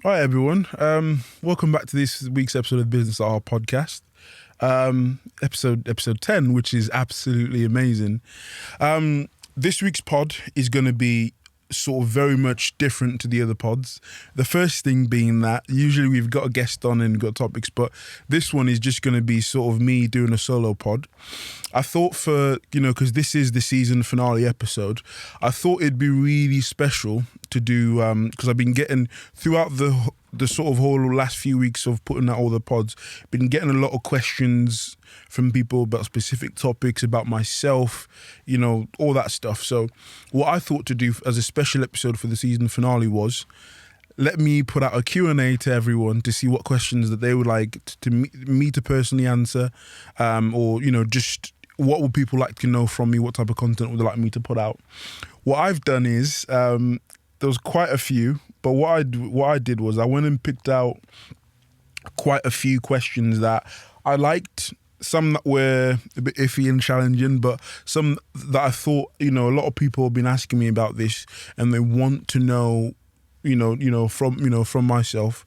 Hi everyone. Welcome back to this week's episode of Business Our Podcast. Episode 10, which is absolutely amazing. This week's pod is going to be sort of very much different to the other pods. The first thing being that usually we've got a guest on and got topics, but this one is just going to be sort of me doing a solo pod. I thought because this is the season finale episode, I thought it'd be really special to do, because I've been getting, throughout the sort of whole last few weeks of putting out all the pods, been getting a lot of questions from people about specific topics, about myself, all that stuff. So what I thought to do as a special episode for the season finale was, let me put out a Q&A to everyone to see what questions that they would like to me to personally answer, or just what would people like to know from me, what type of content would they like me to put out. What I've done is, there was quite a few, but what I did was I went and picked out quite a few questions that I liked, some that were a bit iffy and challenging, but some that I thought, a lot of people have been asking me about this and they want to know, from myself.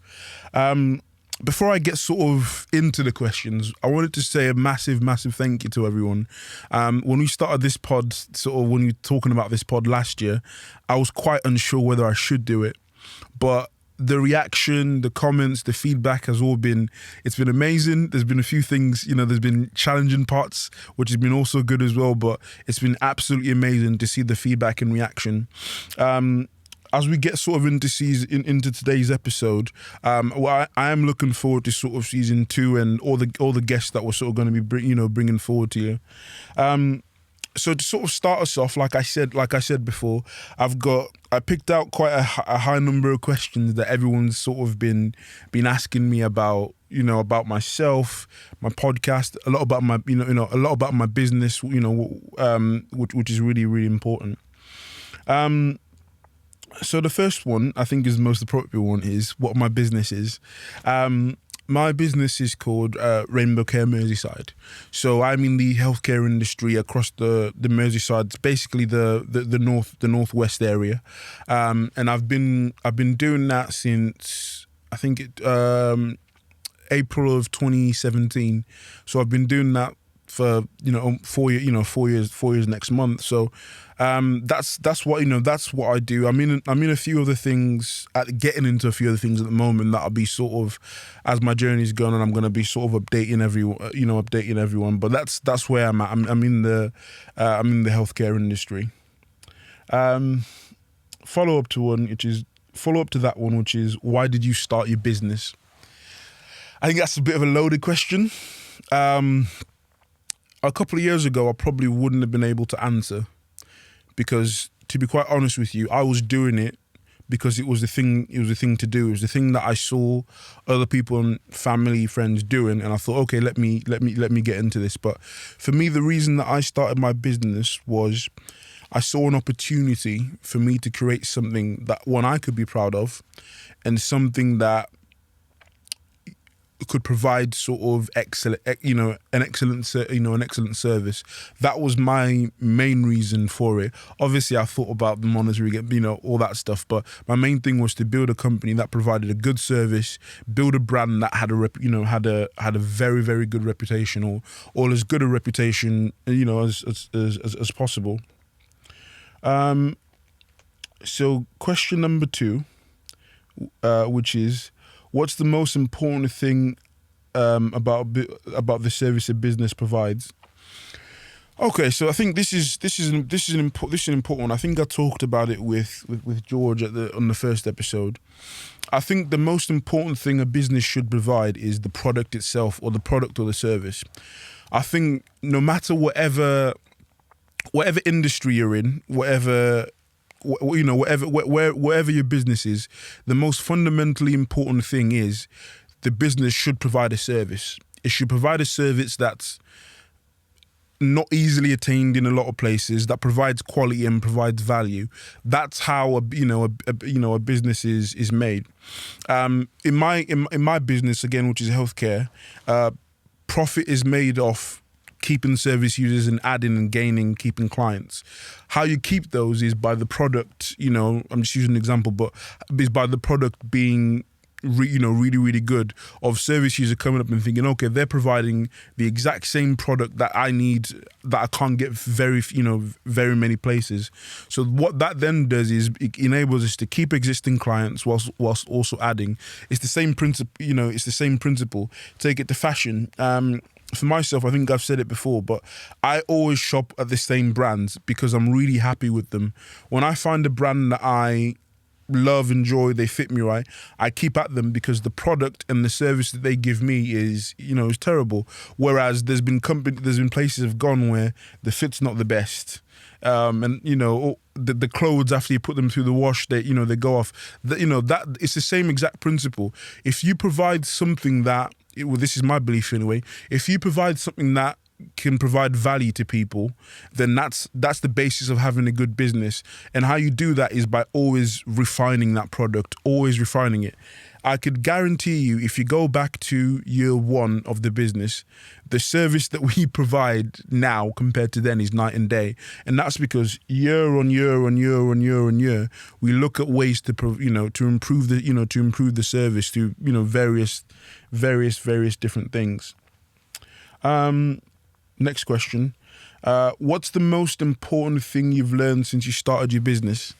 Before I get sort of into the questions, I wanted to say a massive, massive thank you to everyone. When we started this pod, sort of when we were talking about this pod last year, I was quite unsure whether I should do it. But the reaction, the comments, the feedback has all been, it's been amazing. There's been a few things, there's been challenging parts, which has been also good as well, but it's been absolutely amazing to see the feedback and reaction. As we get sort of into today's episode, I am looking forward to sort of season 2 and all the guests that we're sort of going to be bringing forward to you. So to sort of start us off, like I said before, I picked out quite a high number of questions that everyone's sort of been asking me about, about myself, my podcast, a lot about my, a lot about my business, which is really, really important. So the first one, I think is the most appropriate one, is what my business is. My business is called Rainbow Care Merseyside. So I'm in the healthcare industry across the Merseyside, basically the northwest area, and I've been doing that since I think April of 2017. So I've been doing that for 4 years next month. So that's what I do. I'm in a few other things, getting into a few other things at the moment that I'll be sort of, as my journey's gone, and I'm going to be sort of updating everyone. But that's where I'm at. I'm in the healthcare industry. Follow up to that one, which is, why did you start your business? I think that's a bit of a loaded question. A couple of years ago, I probably wouldn't have been able to answer, because, to be quite honest with you, I was doing it because it was the thing to do. It was the thing that I saw other people and family, friends doing, and I thought, okay, let me get into this. But for me, the reason that I started my business was I saw an opportunity for me to create something that, one, I could be proud of, and something that could provide sort of an excellent service. That was my main reason for it. Obviously, I thought about the monetary, all that stuff, but my main thing was to build a company that provided a good service, build a brand that had a very, very good reputation, or as good a reputation, as possible. So question number 2, which is, what's the most important thing about the service a business provides? Okay, so I think this is an important one. I think I talked about it with George on the first episode. I think the most important thing a business should provide is the product itself, or the product or the service. I think no matter whatever industry you're in, wherever your business is, the most fundamentally important thing is the business should provide a service. It should provide a service that's not easily attained in a lot of places, that provides quality and provides value. That's how a business is made. In my business, again, which is healthcare, profit is made off keeping service users and adding and keeping clients. How you keep those is by the product, I'm just using an example, but is by the product being really, really good, of service user coming up and thinking, okay, they're providing the exact same product that I need, that I can't get very many places. So what that then does is it enables us to keep existing clients whilst also adding. It's the same principle. It's the same principle. Take it to fashion. For myself, I think I've said it before, but I always shop at the same brands because I'm really happy with them. When I find a brand that I love, enjoy, they fit me right, I keep at them because the product and the service that they give me is terrible. Whereas there's been places I've gone where the fit's not the best. And the clothes, after you put them through the wash, they go off. That it's the same exact principle. If you provide something that, this is my belief anyway, if you provide something that can provide value to people, then that's the basis of having a good business. And how you do that is by always refining that product, always refining it. I could guarantee you, if you go back to year one of the business, the service that we provide now compared to then is night and day. And that's because year on year on year on year on year, we look at ways to improve the service through various different things. Next question. What's the most important thing you've learned since you started your business?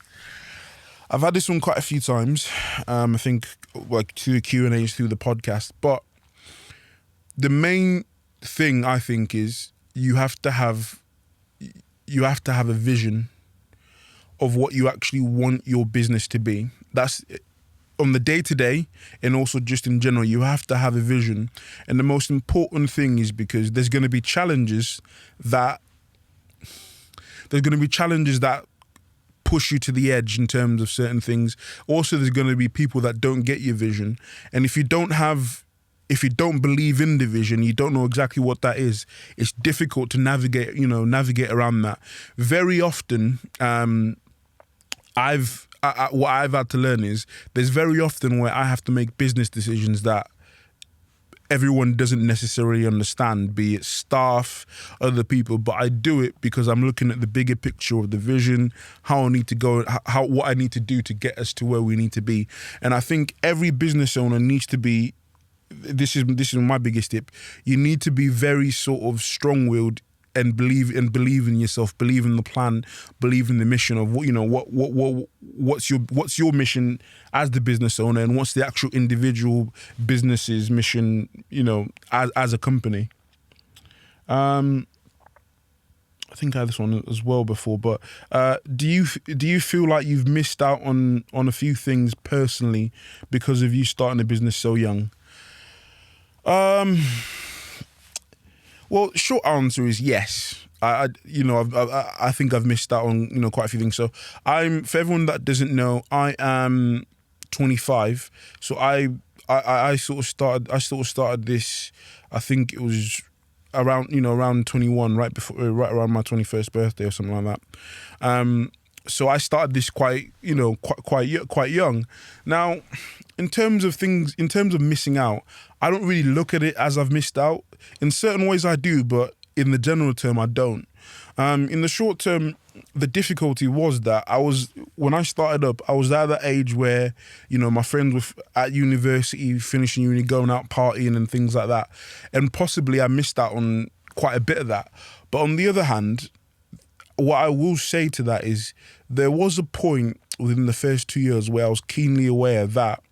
I've had this one quite a few times. I think like through Q&As through the podcast. But the main thing I think is you have to have a vision of what you actually want your business to be. That's on the day-to-day, and also just in general, you have to have a vision. And the most important thing is because there's going to be challenges that push you to the edge in terms of certain things. Also, there's going to be people that don't get your vision. And if you don't believe in the vision, you don't know exactly what that is, it's difficult to navigate around that. Very often, what I've had to learn is there's very often where I have to make business decisions that everyone doesn't necessarily understand, be it staff, other people, but I do it because I'm looking at the bigger picture of the vision, how I need to go, what I need to do to get us to where we need to be. And I think every business owner needs to be, this is my biggest tip, you need to be very sort of strong-willed and believe in yourself, believe in the plan, believe in the mission of what's your mission as the business owner, and what's the actual individual business's mission, as a company. I think I had this one as well before, but do you feel like you've missed out on a few things personally because of you starting a business so young? Well, short answer is yes. I think I've missed out on quite a few things. So for everyone that doesn't know, I am 25. So I sort of started this. I think it was around 21, right around my 21st birthday or something like that. So I started this quite young. Now, in terms of missing out, I don't really look at it as I've missed out. In certain ways I do, but in the general term I don't. In the short term, the difficulty was that when I started up, I was at that age where, my friends were at university, finishing uni, going out partying and things like that. And possibly I missed out on quite a bit of that. But on the other hand, what I will say to that is there was a point within the first 2 years where I was keenly aware that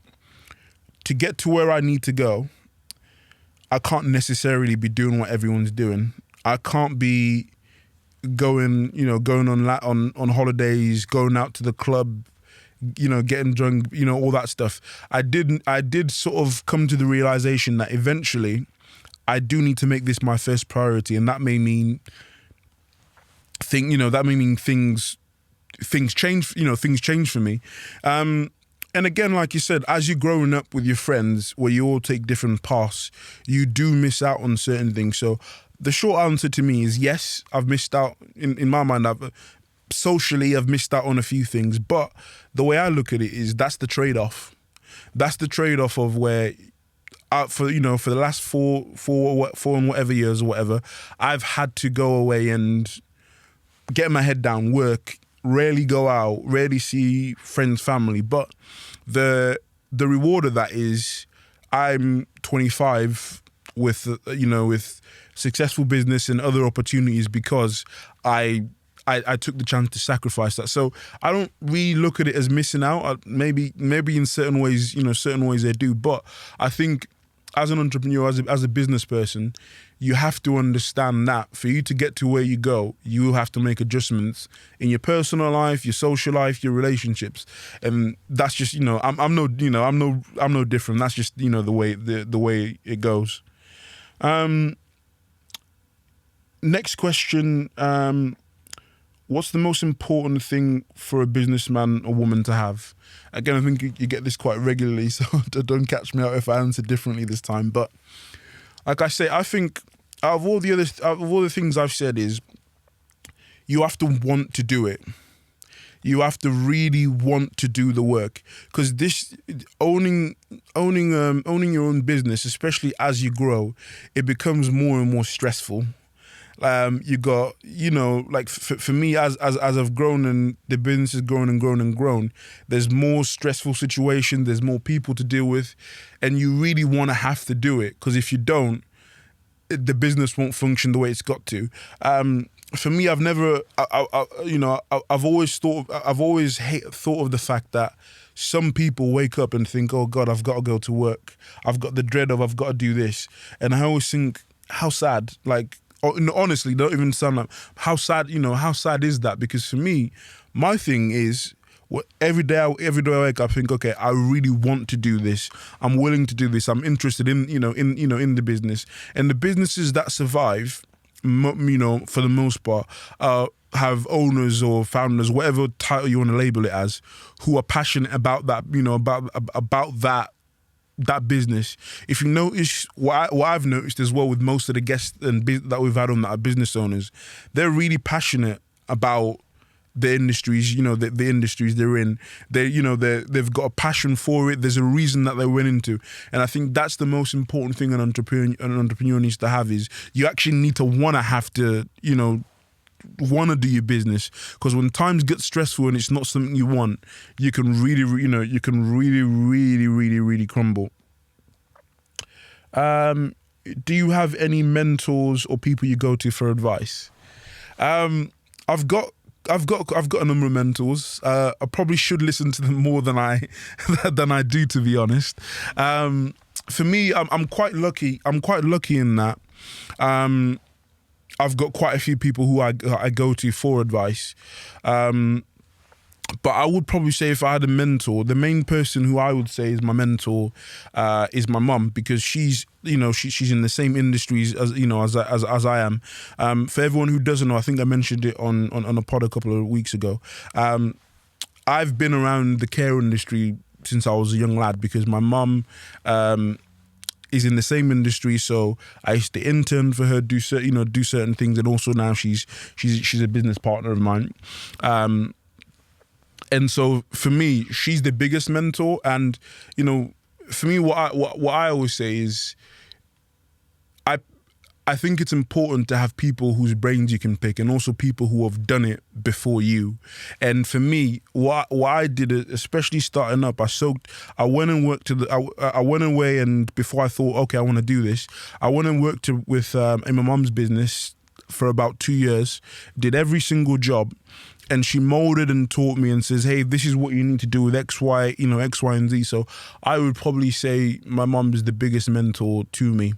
to get to where I need to go, I can't necessarily be doing what everyone's doing. I can't be going on holidays, going out to the club, getting drunk, all that stuff. I did sort of come to the realization that eventually I do need to make this my first priority, and that may mean things change. Things change for me. And again, like you said, as you're growing up with your friends, where you all take different paths, you do miss out on certain things. So the short answer to me is yes, I've missed out. In my mind, I've missed out on a few things. But the way I look at it is that's the trade-off. That's the trade-off of where, for the last four and whatever years or whatever, I've had to go away and get my head down, work, rarely go out, rarely see friends, family. But the the reward of that is I'm 25 with with successful business and other opportunities because I took the chance to sacrifice that. So I don't really look at it as missing out. Maybe in certain ways, certain ways they do. But I think as an entrepreneur, as a business person, you have to understand that for you to get to where you go, you have to make adjustments in your personal life, your social life, your relationships, and that's just I'm no different. That's just the way it goes. Next question. What's the most important thing for a businessman or woman to have? Again, I think you get this quite regularly, so don't catch me out if I answer differently this time. But like I say, I think out of all the things I've said is you have to want to do it. You have to really want to do the work, because this owning your own business, especially as you grow, it becomes more and more stressful. You got, like for me, as I've grown and the business has grown and grown and grown, there's more stressful situations, there's more people to deal with, and you really want to have to do it, because if you don't, the business won't function the way it's got to. For me, I've never, I've always thought of the fact that some people wake up and think, oh God, I've got to go to work. I've got the dread of I've got to do this, and I always think, how sad, like. Honestly, don't even sound like how sad is that? Because for me, my thing is every day I wake up, I think, okay, I really want to do this. I'm willing to do this. I'm interested in the business, and the businesses that survive, for the most part, have owners or founders, whatever title you want to label it as, who are passionate about that, about that business. If you notice, what I've noticed as well with most of the guests that we've had on that are business owners, they're really passionate about the industries, the industries they're in. They've got a passion for it. There's a reason that they went into, and I think that's the most important thing an entrepreneur needs to have, is you actually need to want to do your business, because when times get stressful and it's not something you want, you can really crumble. Do you have any mentors or people you go to for advice? I've got a number of mentors. I probably should listen to them more than I do, to be honest. For me, I'm quite lucky. I'm quite lucky in that. I've got quite a few people who I go to for advice. But I would probably say, if I had a mentor, the main person who I would say is my mentor is my mum, because she's in the same industries as I am. For everyone who doesn't know, I think I mentioned it on a pod a couple of weeks ago. I've been around the care industry since I was a young lad, because my mum is in the same industry, so I used to intern for her, do certain things, and also now she's a business partner of mine. And so for me, she's the biggest mentor. And for me, what I always say is, I think it's important to have people whose brains you can pick, and also people who have done it before you. And for me, what I did, especially starting up, I went and worked I went away, and before I thought, okay, I want to do this, I went and worked in my mum's business for about 2 years, did every single job. And she molded and taught me and says, hey, this is what you need to do with X, Y, X, Y, and Z. So I would probably say my mum is the biggest mentor to me.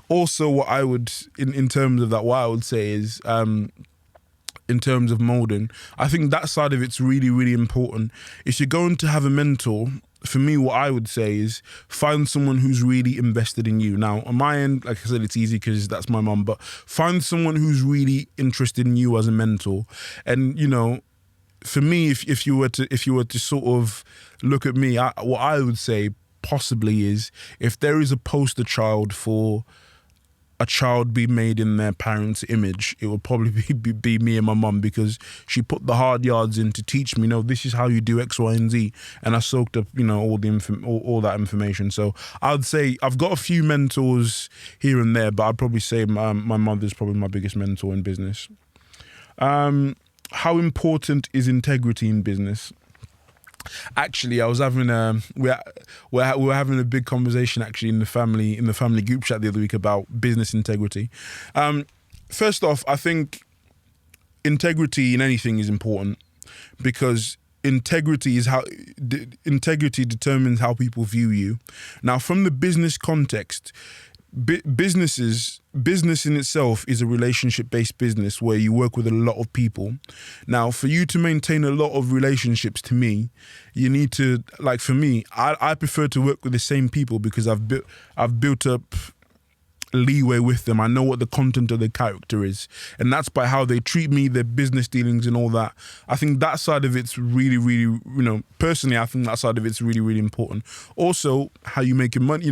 Also, what I would, in terms of that, what I would say is, in terms of molding, I think that side of it's really, really important. If you're going to have a mentor, for me, what I would say is find someone who's really invested in you. Now, on my end, like I said, it's easy because that's my mum, but find someone who's really interested in you as a mentor. And, for me, if you were to sort of look at me, what I would say possibly is, if there is a poster child for a child be made in their parents' image, it would probably be me and my mum, because she put the hard yards in to teach me, this is how you do X, Y, and Z, and I soaked up, all that information. So I'd say I've got a few mentors here and there, but I'd probably say my mother's probably my biggest mentor in business. How important is integrity in business? Actually, I was having we were having a big conversation actually in the family group chat the other week about business integrity. First off, I think integrity in anything is important because integrity determines how people view you. Now, from the business context, business in itself is a relationship-based business where you work with a lot of people. Now, for you to maintain a lot of relationships, to me, you need to, like for me, I prefer to work with the same people because I've built up leeway with them. I know what the content of their character is, and that's by how they treat me, their business dealings and all that. I think that side of it's really, really, personally, I think that side of it's really, really important. Also, how you make your money,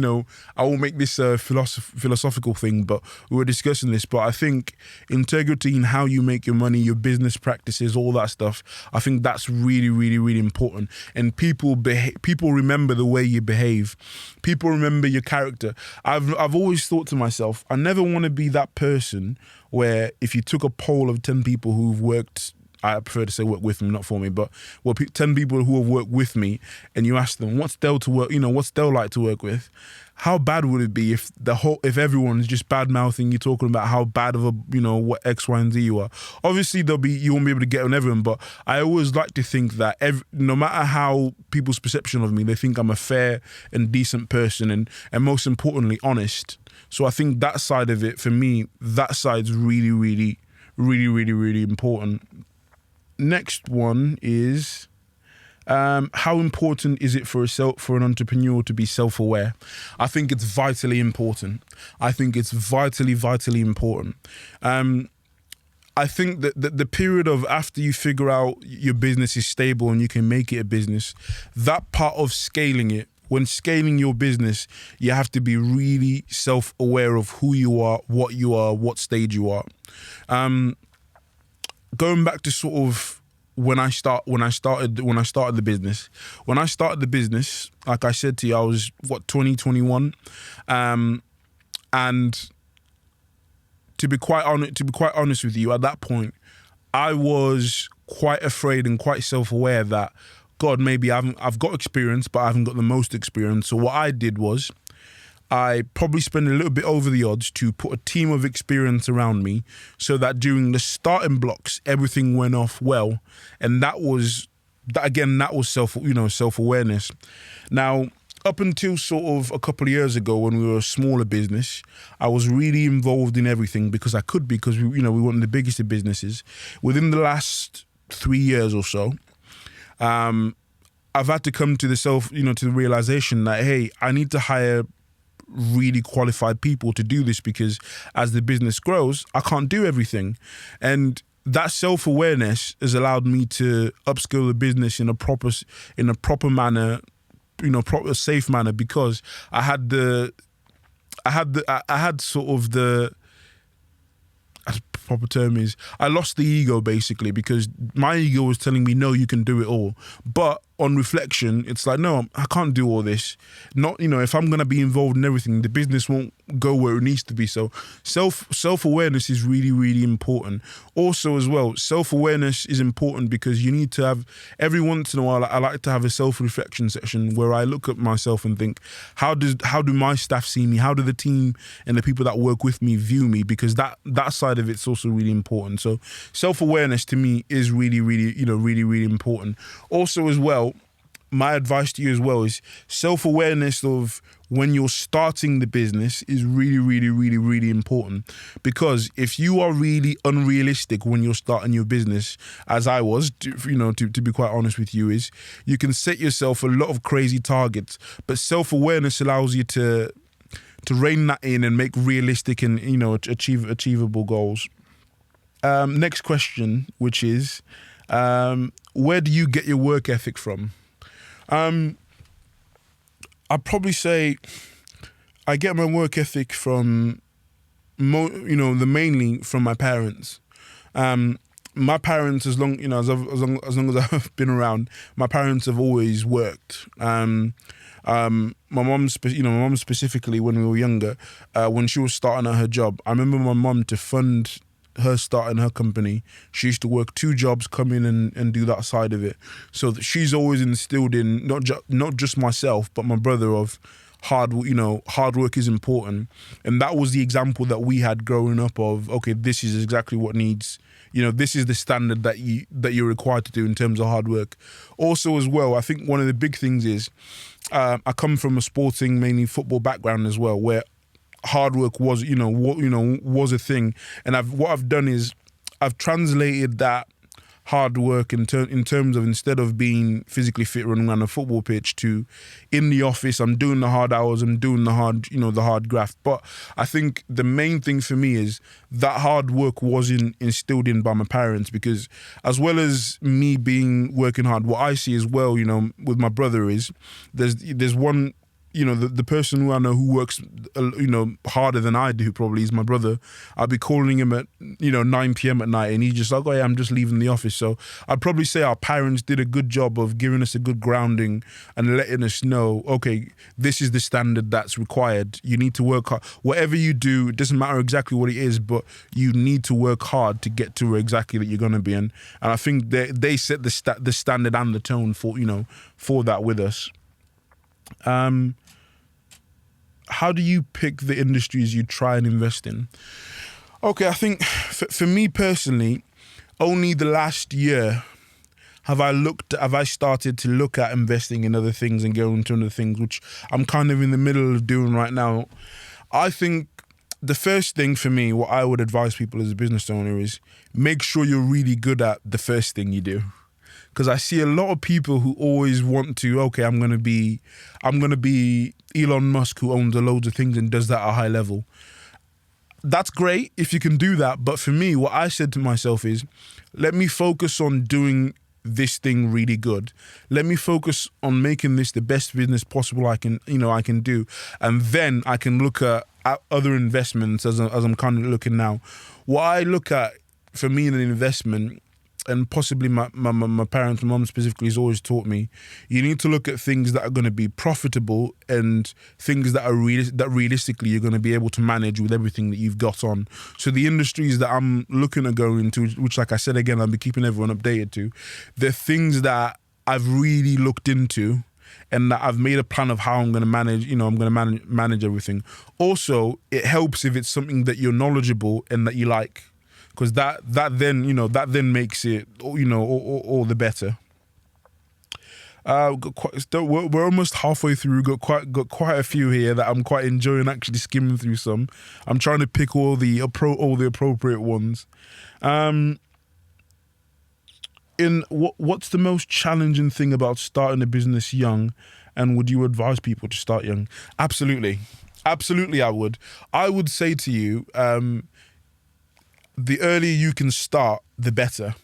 I won't make this a philosophical thing, but we were discussing this, but I think integrity in how you make your money, your business practices, all that stuff, I think that's really, really, really important. And people remember the way you behave. People remember your character. I've always thought to myself, I never want to be that person where if you took a poll of 10 people who've worked, I prefer to say work with me, not for me, but 10 people who have worked with me, and you ask them what's Dell like to work with, how bad would it be if everyone's just bad mouthing you, talking about how bad of a what X, Y, and Z you are? Obviously you won't be able to get on everyone, but I always like to think that no matter how people's perception of me, they think I'm a fair and decent person, and most importantly honest. So I think that side of it, for me, that side's really, really, really, really, really important. Next one is how important is it for an entrepreneur to be self-aware? I think it's vitally important. I think it's vitally, vitally important. I think that the period of after you figure out your business is stable and you can make it a business, that part of scaling it, when scaling your business, you have to be really self-aware of who you are, what stage you are. Going back to sort of when I started the business. When I started the business, like I said to you, I was 21, and to be quite honest with you, at that point, I was quite afraid and quite self-aware that, God, maybe I've got experience, but I haven't got the most experience. So what I did was, I probably spent a little bit over the odds to put a team of experience around me so that during the starting blocks, everything went off well. And that was self-awareness. Now, up until sort of a couple of years ago when we were a smaller business, I was really involved in everything because we weren't the biggest of businesses. Within the last 3 years or so, I've had to come to the realization that, hey, I need to hire really qualified people to do this because as the business grows, I can't do everything. And that self-awareness has allowed me to upskill the business in a proper manner, proper safe manner, because I had sort of the proper term is, I lost the ego basically, because my ego was telling me, no, you can do it all. But on reflection, it's like, no, I can't do all this. Not, if I'm going to be involved in everything, the business won't go where it needs to be. So self-awareness is really, really important. Also as well, self-awareness is important because you need to have, every once in a while, I like to have a self-reflection session where I look at myself and think, how do my staff see me? How do the team and the people that work with me view me? Because that side of it's also really important. So self-awareness to me is really, really, really, really important. Also as well, my advice to you as well is self-awareness of when you're starting the business is really, really, really, really important. Because if you are really unrealistic when you're starting your business, as I was, to be quite honest with you, is you can set yourself a lot of crazy targets, but self-awareness allows you to rein that in and make realistic and, achievable goals. Next question, which is, where do you get your work ethic from? I'd probably say I get my work ethic from, mainly from my parents. My parents, as long as I've been around, my parents have always worked. My mom specifically, when we were younger, when she was starting at her job, I remember my mom to fund her starting her company, she used to work 2 jobs, come in and do that side of it. So that she's always instilled in not just myself, but my brother of hard work is important. And that was the example that we had growing up of, okay, this is exactly what needs, this is the standard that you're required to do in terms of hard work. Also as well, I think one of the big things is, I come from a sporting, mainly football background as well, where hard work was, was a thing. And what I've done is I've translated that hard work in terms of, instead of being physically fit running around a football pitch, to in the office, I'm doing the hard hours, I'm doing the hard graft. But I think the main thing for me is that hard work was instilled in by my parents, because as well as me working hard, what I see as well, with my brother is there's one, the person who I know who works, harder than I do probably is my brother. I'll be calling him at, 9 p.m. at night, and he's just like, oh yeah, I'm just leaving the office. So I'd probably say our parents did a good job of giving us a good grounding and letting us know, okay, this is the standard that's required. You need to work hard. Whatever you do, it doesn't matter exactly what it is, but you need to work hard to get to where exactly that you're going to be in. And I think they set the standard and the tone for that with us. How do you pick the industries you try and invest in? Okay, I think for me personally, only the last year have I started to look at investing in other things and going into other things, which I'm kind of in the middle of doing right now. I think the first thing for me, what I would advise people as a business owner, is make sure you're really good at the first thing you do. Because I see a lot of people who always want to, okay, I'm going to be Elon Musk, who owns loads of things and does that at a high level. That's great if you can do that. But for me, what I said to myself is, let me focus on doing this thing really good. Let me focus on making this the best business possible I can do. And then I can look at other investments as I'm kind of looking now. What I look at for me in an investment, and possibly my parents, my mum specifically, has always taught me, you need to look at things that are going to be profitable and things that are that realistically you're going to be able to manage with everything that you've got on. So the industries that I'm looking to go into, which, like I said again, I'll be keeping everyone updated to, they're things that I've really looked into and that I've made a plan of how I'm going to manage, manage everything. Also, it helps if it's something that you're knowledgeable and that you like. Because that then makes it, all the better. We're almost halfway through. Got quite a few here that I'm quite enjoying actually skimming through some. I'm trying to pick all the appropriate ones. What's the most challenging thing about starting a business young, and would you advise people to start young? Absolutely, I would. I would say to you, the earlier you can start, the better.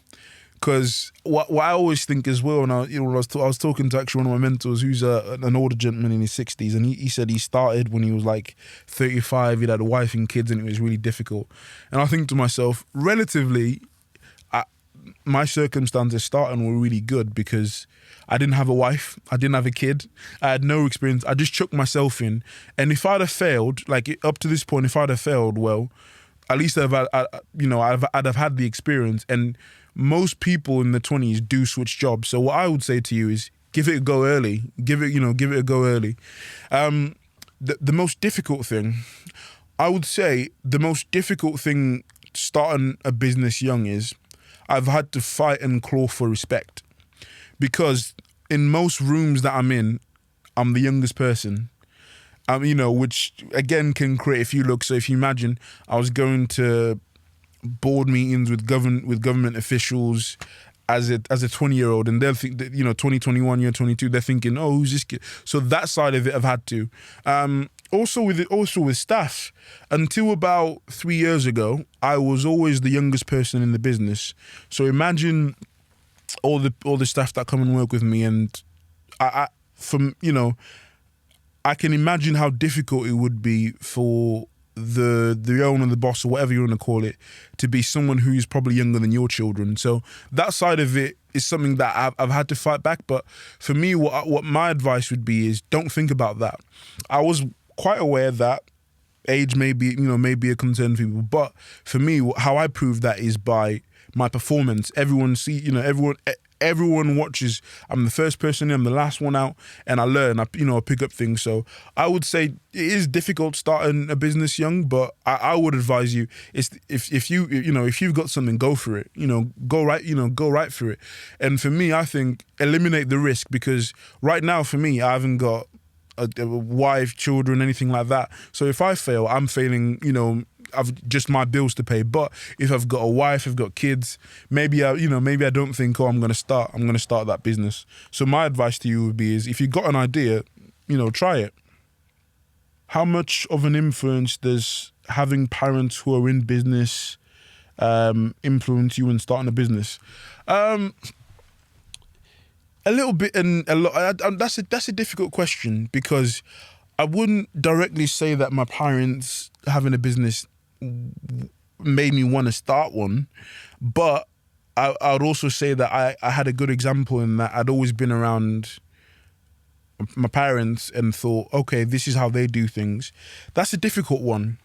Because what I always think as well, and I was talking to actually one of my mentors who's an older gentleman in his 60s, and he said he started when he was like 35, he'd had a wife and kids, and it was really difficult. And I think to myself, relatively, my circumstances starting were really good because I didn't have a wife, I didn't have a kid, I had no experience, I just chucked myself in. And if I'd have failed, like up to this point, if I'd have failed, well, at least I'd have had the experience. And most people in the 20s do switch jobs. So what I would say to you is give it a go early. Give it a go early. The most difficult thing, I would say the most difficult thing starting a business young is I've had to fight and claw for respect. Because in most rooms that I'm in, I'm the youngest person. Which again can create a few looks. So if you imagine, I was going to board meetings with government officials as a 20-year-old, and they'll think that 2021, year 22, they're thinking, oh, who's this kid? So that side of it, I've had to. Also with staff, until about 3 years ago, I was always the youngest person in the business. So imagine all the staff that come and work with me, and I can imagine how difficult it would be for the owner, the boss, or whatever you want to call it, to be someone who's probably younger than your children. So that side of it is something that I've had to fight back. But for me, what my advice would be is don't think about that. I was quite aware that age may be a concern for people, but for me, how I prove that is by my performance. Everyone watches. I'm the first person in, I'm the last one out, and I learn. I pick up things. So I would say it is difficult starting a business young, but I would advise you, if you've got something, go for it. Go right for it. And for me, I think eliminate the risk, because right now for me, I haven't got a wife, children, anything like that. So if I fail, I'm failing, I've just my bills to pay. But if I've got a wife, I've got kids, maybe I don't think, I'm going to start that business. So my advice to you would be is, if you've got an idea, try it. How much of an influence does having parents who are in business influence you in starting a business? A little bit, and a lot. That's a difficult question, because I wouldn't directly say that my parents having a business made me want to start one, but I would also say that I had a good example in that I'd always been around my parents and thought, okay, this is how they do things. That's a difficult one.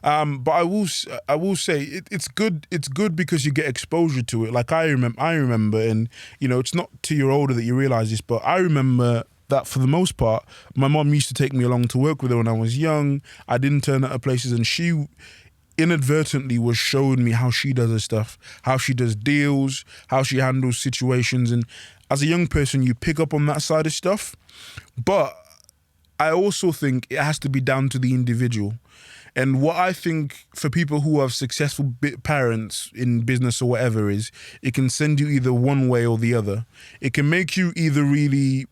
But I will say it's good. It's good because you get exposure to it. Like I remember, and it's not till you're older that you realize this, but I remember that for the most part, my mom used to take me along to work with her when I was young. I didn't turn up at places, and she inadvertently was showing me how she does her stuff, how she does deals, how she handles situations. And as a young person, you pick up on that side of stuff. But I also think it has to be down to the individual. And what I think for people who have successful parents in business or whatever is, it can send you either one way or the other. It can make you either really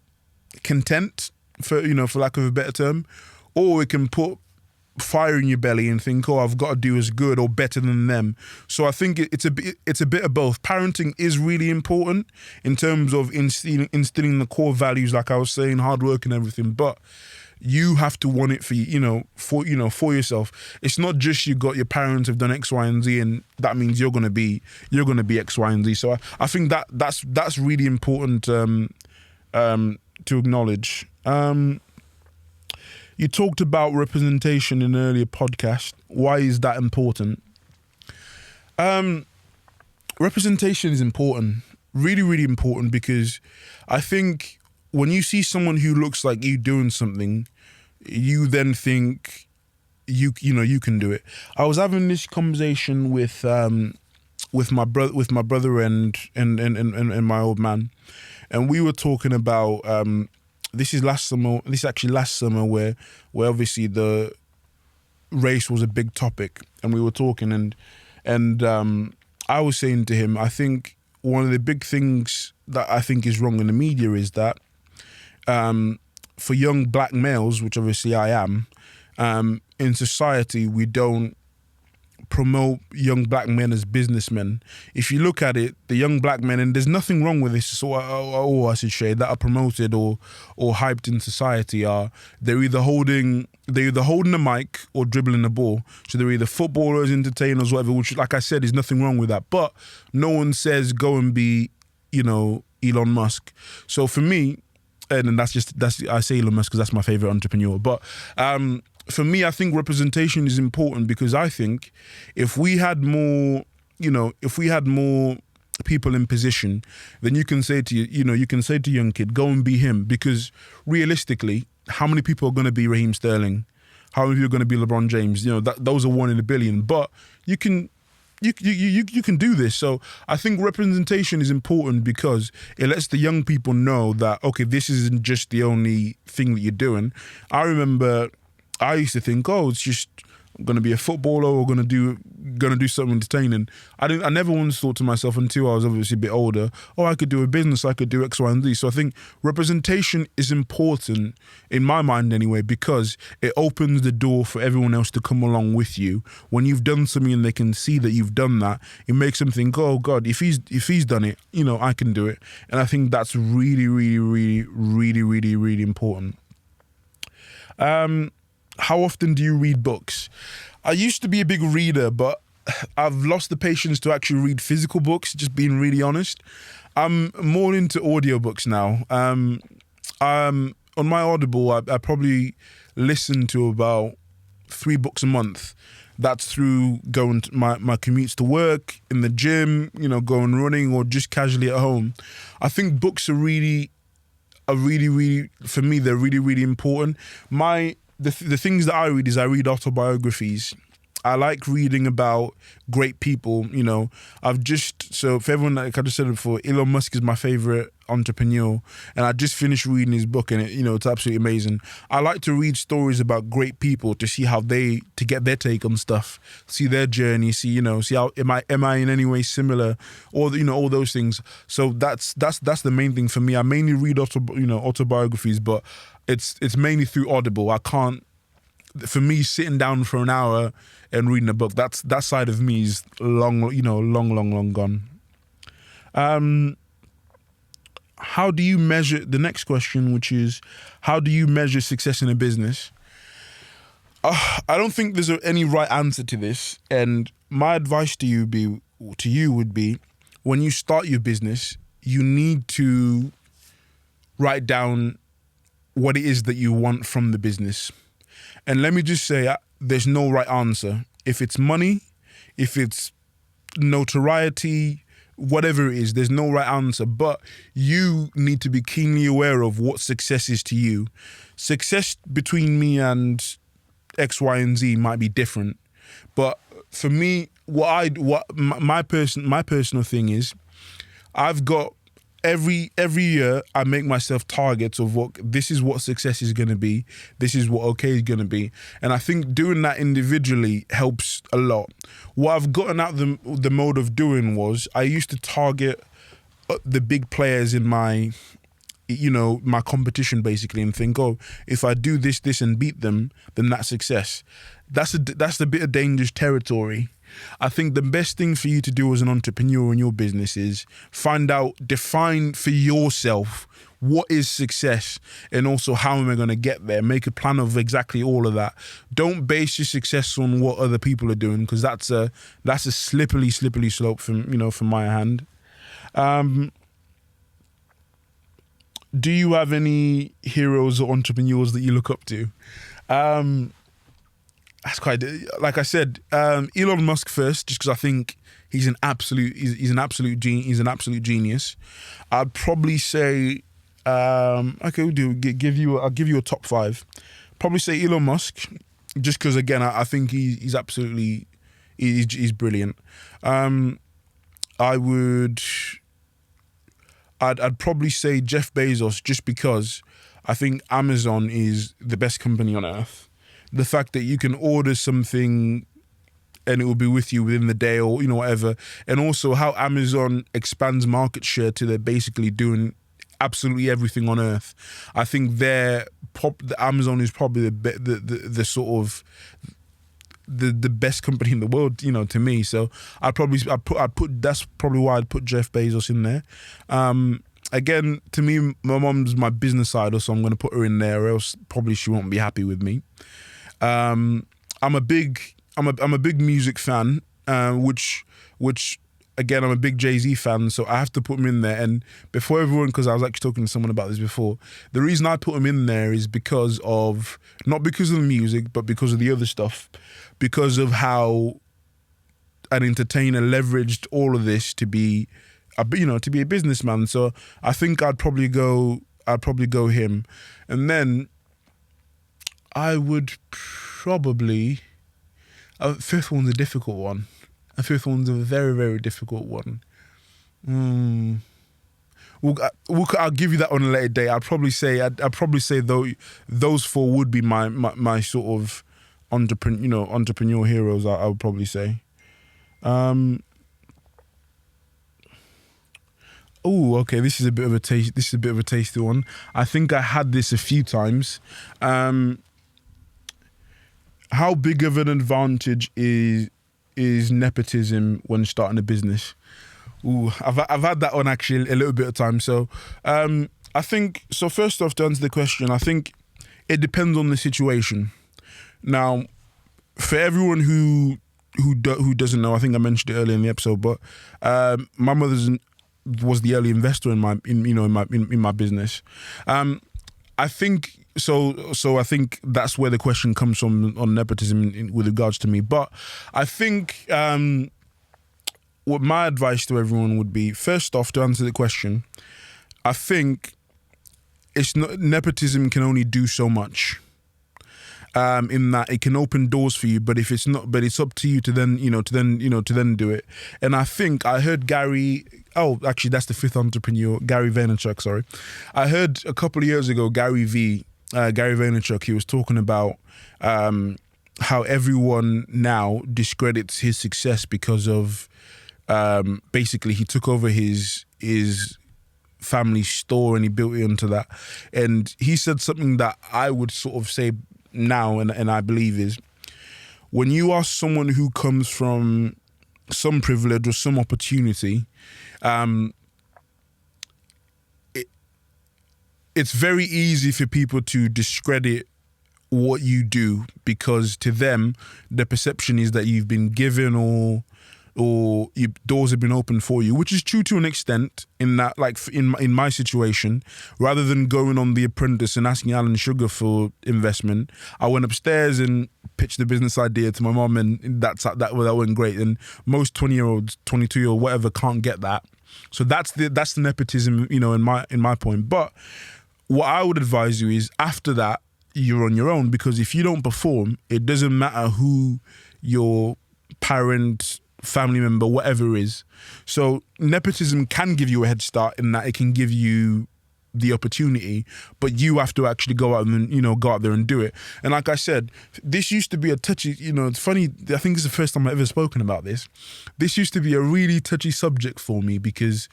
content, for lack of a better term, or it can put fire in your belly and think, I've got to do as good or better than them. So I think it's a bit of both. Parenting is really important in terms of instilling the core values, like I was saying, hard work and everything, but you have to want it for yourself. It's not just you got your parents have done X, Y, and Z, and that means you're gonna be X, Y, and Z. So I think that's really important to acknowledge. You talked about representation in an earlier podcast. Why is that important? Representation is important, really, really important, because I think when you see someone who looks like you doing something, you then think you can do it. I was having this conversation with my brother and my old man, and we were talking about this is actually last summer where obviously the race was a big topic, and we were talking, and I was saying to him, I think one of the big things that I think is wrong in the media is that for young black males, which obviously I am, in society we don't promote young black men as businessmen. If you look at it, the young black men, and there's nothing wrong with this, or I should say, that are promoted or hyped in society, they're either holding the mic or dribbling the ball. So they're either footballers, entertainers, whatever, which, like I said, is nothing wrong with that. But no one says go and be, Elon Musk. So for me, and I say Elon Musk because that's my favorite entrepreneur. But for me, I think representation is important, because I think if we had more people in position, then you can say to young kid, go and be him. Because realistically, how many people are going to be Raheem Sterling? How many people are going to be LeBron James? Those are 1 in a billion. But you can do this. So I think representation is important, because it lets the young people know that, okay, this isn't just the only thing that you're doing. I remember I used to think, it's just I'm going to be a footballer or going to do something entertaining. I never once thought to myself, until I was obviously a bit older, I could do a business, I could do X, Y, and Z. So I think representation is important, in my mind anyway, because it opens the door for everyone else to come along with you. When you've done something and they can see that you've done that, it makes them think, oh God, if he's done it, I can do it. And I think that's really, really, really, really, really, really important. How often do you read books? I used to be a big reader, but I've lost the patience to actually read physical books, just being really honest. I'm more into audiobooks now. On my Audible, I probably listen to about 3 books a month. That's through going to my commutes to work, in the gym, going running, or just casually at home. I think books are really, for me, they're really, really important. The things that I read is I read autobiographies. I like reading about great people. So for everyone, like I just said before, Elon Musk is my favorite entrepreneur, and I just finished reading his book, and it's absolutely amazing. I like to read stories about great people to see to get their take on stuff, see their journey, see how am I in any way similar, or all those things. So that's the main thing for me. I mainly read autobiographies, but it's mainly through Audible. I can't. For me, sitting down for an hour and reading a book, that side of me is long gone. How do you measure, the next question, which is, how do you measure success in a business? I don't think there's any right answer to this. And my advice to you would be, when you start your business, you need to write down what it is that you want from the business. And let me just say, there's no right answer. If it's money, if it's notoriety, whatever it is, there's no right answer. But you need to be keenly aware of what success is to you. Success between me and X, Y, and Z might be different. But for me, my personal thing is, I've got every year I make myself targets of this is what success is going to be, this is what okay is going to be, and I think doing that individually helps a lot. What I've gotten out the mode of doing was, I used to target the big players in my my competition basically, and think, if I do this and beat them, then that's success. That's a bit of dangerous territory. I think the best thing for you to do as an entrepreneur in your business is define for yourself what is success, and also how am I going to get there. Make a plan of exactly all of that. Don't base your success on what other people are doing, because that's a slippery slope from my hand. Do you have any heroes or entrepreneurs that you look up to? That's quite, like I said, Elon Musk first, just because I think he's an absolute genius. I'd probably say, I'll give you a top 5. Probably say Elon Musk, just because again I think he's absolutely he's brilliant. I'd probably say Jeff Bezos, just because I think Amazon is the best company on earth. The fact that you can order something and it will be with you within the day, or whatever, and also how Amazon expands market share to they're basically doing absolutely everything on earth. I think the Amazon is probably the sort of the best company in the world, to me. So I'd put that's probably why I'd put Jeff Bezos in there. Again, to me, my mom's my business idol, so I'm going to put her in there, or else probably she won't be happy with me. I'm a big music fan, which again, I'm a big Jay-Z fan, so I have to put him in there. And before everyone, because I was actually talking to someone about this before, the reason I put him in there is not because of the music, but because of the other stuff, because of how an entertainer leveraged all of this to be a businessman. So I think I'd probably go him, and then I would probably, fifth one's a difficult one. A fifth one's a very, very difficult one. I'll give you that on a later day. I'd probably say though those 4 would be my sort of entrepreneur heroes. I would probably say. Oh, okay. This is a bit of a taste. This is a bit of a tasty one. I think I had this a few times. How big of an advantage is nepotism when starting a business? Ooh, I've had that one actually a little bit of time. So I think, so first off, to answer the question, I think it depends on the situation. Now, for everyone who doesn't know, I think I mentioned it earlier in the episode, but my mother was the early investor in my business. I think so I think that's where the question comes from on nepotism with regards to me. But I think what my advice to everyone would be, first off, to answer the question, I think it's not, nepotism can only do so much. In that it can open doors for you, but if it's not, but it's up to you to then do it. And I think I heard Gary. Oh, actually, that's the fifth entrepreneur, Gary Vaynerchuk. Sorry, I heard a couple of years ago Gary Vaynerchuk. He was talking about how everyone now discredits his success because of basically he took over his family store and he built it onto that. And he said something that I would sort of say now, and I believe is, when you are someone who comes from some privilege or some opportunity, it's very easy for people to discredit what you do, because to them the perception is that you've been given or doors have been opened for you, which is true to an extent. In that, like in my situation, rather than going on The Apprentice and asking Alan Sugar for investment, I went upstairs and pitched the business idea to my mom, and that went great. And most 20-year-olds, 22-year-old, whatever, can't get that. So that's the nepotism, in my point. But what I would advise you is, after that, you're on your own, because if you don't perform, it doesn't matter who your parent, family member, whatever is. So nepotism can give you a head start in that it can give you the opportunity, but you have to actually go out and go out there and do it. And like I said, this used to be a touchy, it's funny, I think it's the first time I've ever spoken about this. This used to be a really touchy subject for me, because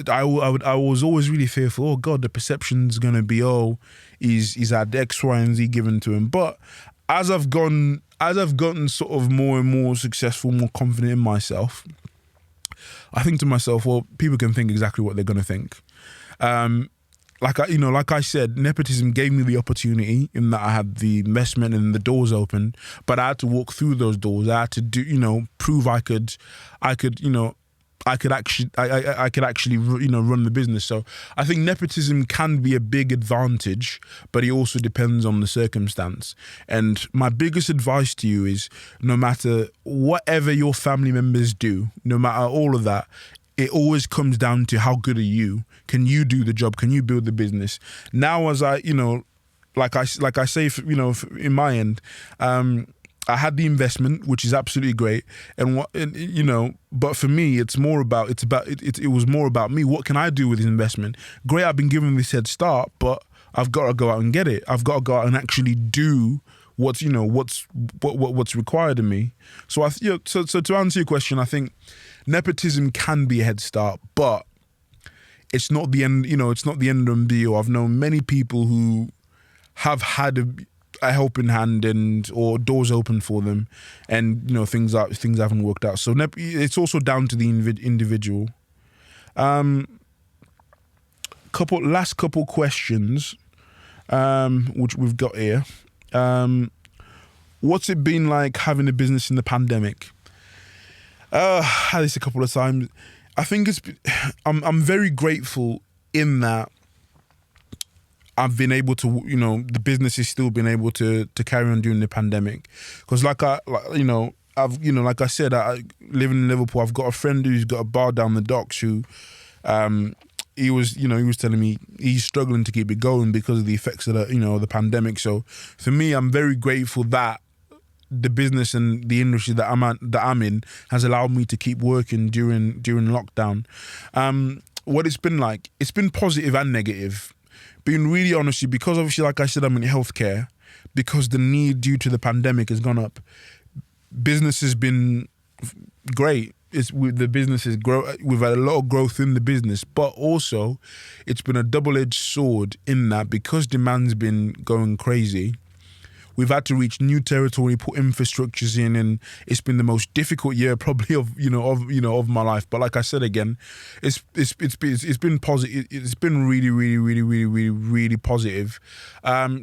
I was always really fearful. Oh God, the perception's gonna be, he's had X, Y, and Z given to him. But as I've gotten sort of more and more successful, more confident in myself, I think to myself, well, people can think exactly what they're going to think. Like I said, nepotism gave me the opportunity in that I had the investment and the doors open, but I had to walk through those doors. I had to prove I could actually run the business. So I think nepotism can be a big advantage, but it also depends on the circumstance. And my biggest advice to you is, no matter whatever your family members do, no matter all of that, it always comes down to how good are you? Can you do the job? Can you build the business? Now, as I say, in my end, I had the investment, which is absolutely great, but for me, it was more about me. What can I do with this investment? Great, I've been given this head start, but I've got to go out and get it. I've got to go out and actually do what's required of me. So so to answer your question, I think nepotism can be a head start, but it's not the end. It's not the end of the deal. I've known many people who have had a helping hand or doors open for them, and things haven't worked out. So it's also down to the individual. Last couple questions, which we've got here. What's it been like having a business in the pandemic? I had this a couple of times. I think I'm very grateful in that I've been able to, the business has still been able to carry on during the pandemic. Because like I said, I live in Liverpool. I've got a friend who's got a bar down the docks who, he was telling me he's struggling to keep it going because of the effects of the pandemic. So for me, I'm very grateful that the business and the industry that I'm in has allowed me to keep working during lockdown. What it's been like, it's been positive and negative. Being really honest with you, because obviously, like I said, I'm in healthcare, because the need due to the pandemic has gone up. Business has been great. The business is we've had a lot of growth in the business, but also it's been a double-edged sword in that, because demand's been going crazy, we've had to reach new territory, put infrastructures in, and it's been the most difficult year probably of my life. But like I said again, it's been positive. It's been really, really, really, really, really, really positive.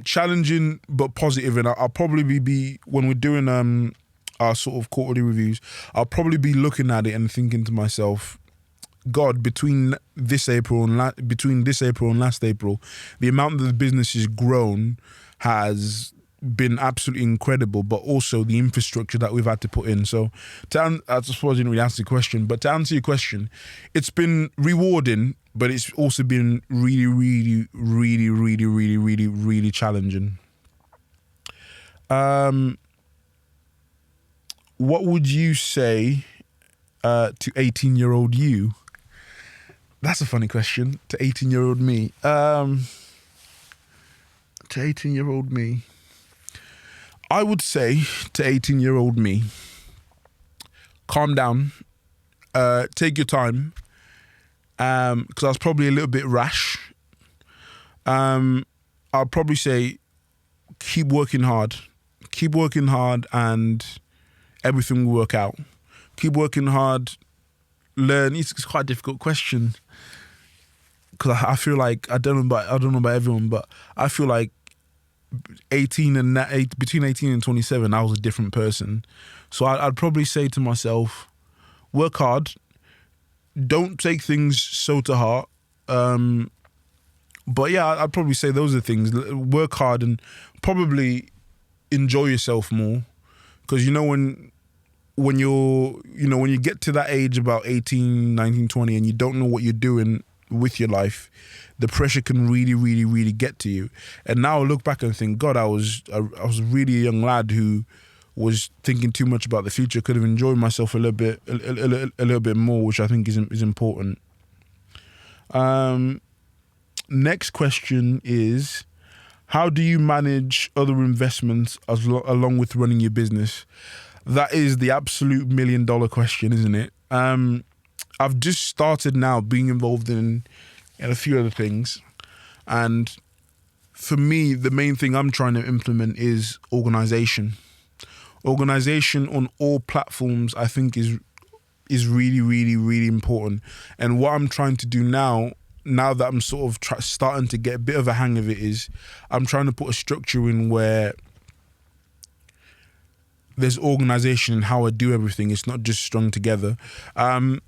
Challenging but positive. And I'll probably be, when we're doing our sort of quarterly reviews, I'll probably be looking at it and thinking to myself, God, between this April and last April, the amount that the business has grown has been absolutely incredible, but also the infrastructure that we've had to put in. So I suppose I didn't really answer the question, but to answer your question, it's been rewarding, but it's also been really, really, really, really, really, really, really challenging. What would you say to 18-year-old you? That's a funny question. To 18-year-old me. To 18-year-old me. I would say to 18-year-old me, calm down, take your time, because I was probably a little bit rash. I'll probably say keep working hard, and everything will work out. Keep working hard, learn. It's quite a difficult question, because I feel like I don't know about everyone, but I feel like between 18 and 27, I was a different person. So I'd probably say to myself, work hard, don't take things so to heart. But yeah, I'd probably say those are things. Work hard and probably enjoy yourself more, because when you get to that age, about 18, 19, 20, and you don't know what you're doing with your life, the pressure can really, really, really get to you. And now I look back and think, God, I was really a young lad who was thinking too much about the future. Could have enjoyed myself a little bit more, which I think is important. Next question is, how do you manage other investments along with running your business? That is the absolute $1 million question, isn't it? I've just started now being involved in a few other things. And for me, the main thing I'm trying to implement is organization. Organization on all platforms, I think, is really, really, really important. And what I'm trying to do now that I'm sort of starting to get a bit of a hang of it, is I'm trying to put a structure in where there's organization in how I do everything. It's not just strung together. I'm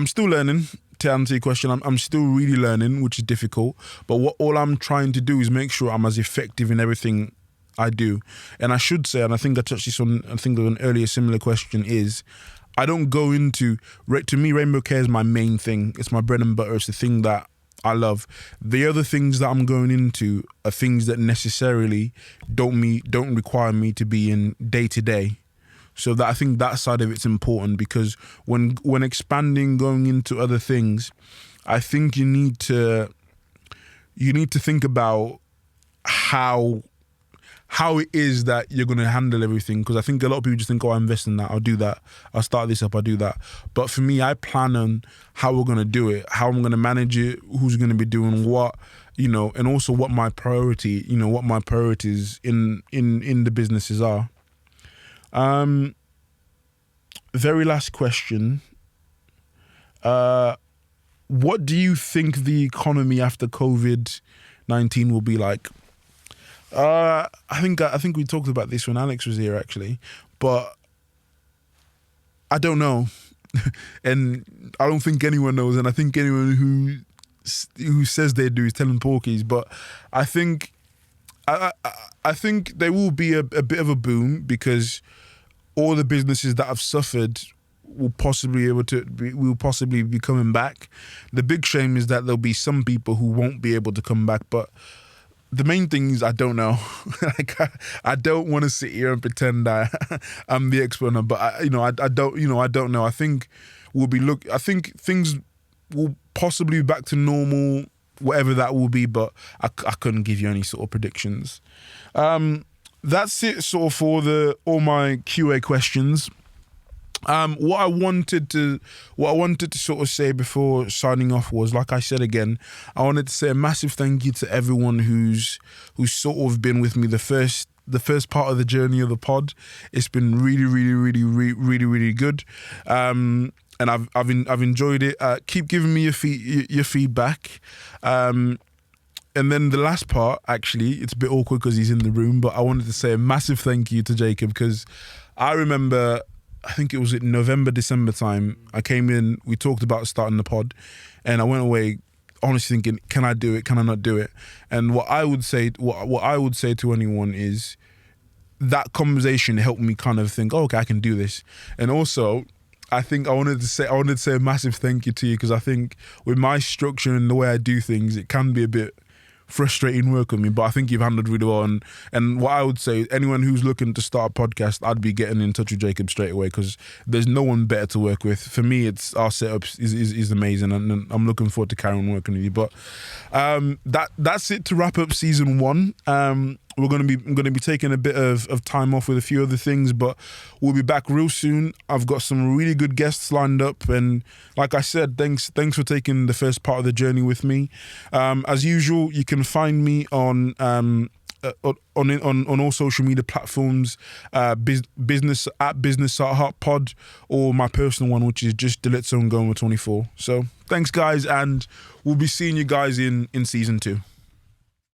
still learning. To answer your question, I'm still really learning, which is difficult. But all I'm trying to do is make sure I'm as effective in everything I do. And I should say, and I think I touched this on, I think of an earlier similar question, is I don't go into, to me, Rainbow Care is my main thing. It's my bread and butter. It's the thing that I love. The other things that I'm going into are things that necessarily don't require me to be in day to day. So that I think that side of it's important, because when expanding, going into other things, I think you need to think about how it is that you're going to handle everything. Because I think a lot of people just think, oh, I invest in that, I'll do that, I'll start this up, I'll do that. But for me, I plan on how we're going to do it, how I'm going to manage it, who's going to be doing what, and also what my priorities in the businesses are. Very last question. What do you think the economy after COVID-19 will be like? I think we talked about this when Alex was here, actually, but I don't know. And I don't think anyone knows, and I think anyone who says they do is telling porkies. But I think I think there will be a bit of a boom, because all the businesses that have suffered will possibly be coming back. The big shame is that there'll be some people who won't be able to come back. But the main thing is, I don't know. I don't want to sit here and pretend that I'm the expert on it, but I don't know. I think I think things will possibly be back to normal, whatever that will be, but I couldn't give you any sort of predictions. That's it sort of for all my QA questions. What I wanted to sort of say before signing off was, like I said again, I wanted to say a massive thank you to everyone who's sort of been with me the first part of the journey of the pod. It's been really, really, really, really, really, really good. And I've enjoyed it. Keep giving me your feedback. And then the last part, actually, it's a bit awkward because he's in the room, but I wanted to say a massive thank you to Jacob, because I remember I think it was in November, December time. I came in, we talked about starting the pod, and I went away honestly thinking, can I do it? Can I not do it? And what I would say to anyone is that conversation helped me kind of think, oh, okay, I can do this. And also, I think I wanted to say a massive thank you to you, because I think with my structure and the way I do things, it can be a bit frustrating work with me, but I think you've handled really well. And what I would say, anyone who's looking to start a podcast, I'd be getting in touch with Jacob straight away, because there's no one better to work with. For me, it's our setup is amazing, and I'm looking forward to carrying on working with you. But that's it to wrap up season 1. I'm going to be taking a bit of time off with a few other things, but we'll be back real soon. I've got some really good guests lined up, and like I said, thanks for taking the first part of the journey with me. As usual, you can find me on all social media platforms, business at Heart Pod, or my personal one, which is just Delitzo and Goma 24. So thanks, guys, and we'll be seeing you guys in season 2.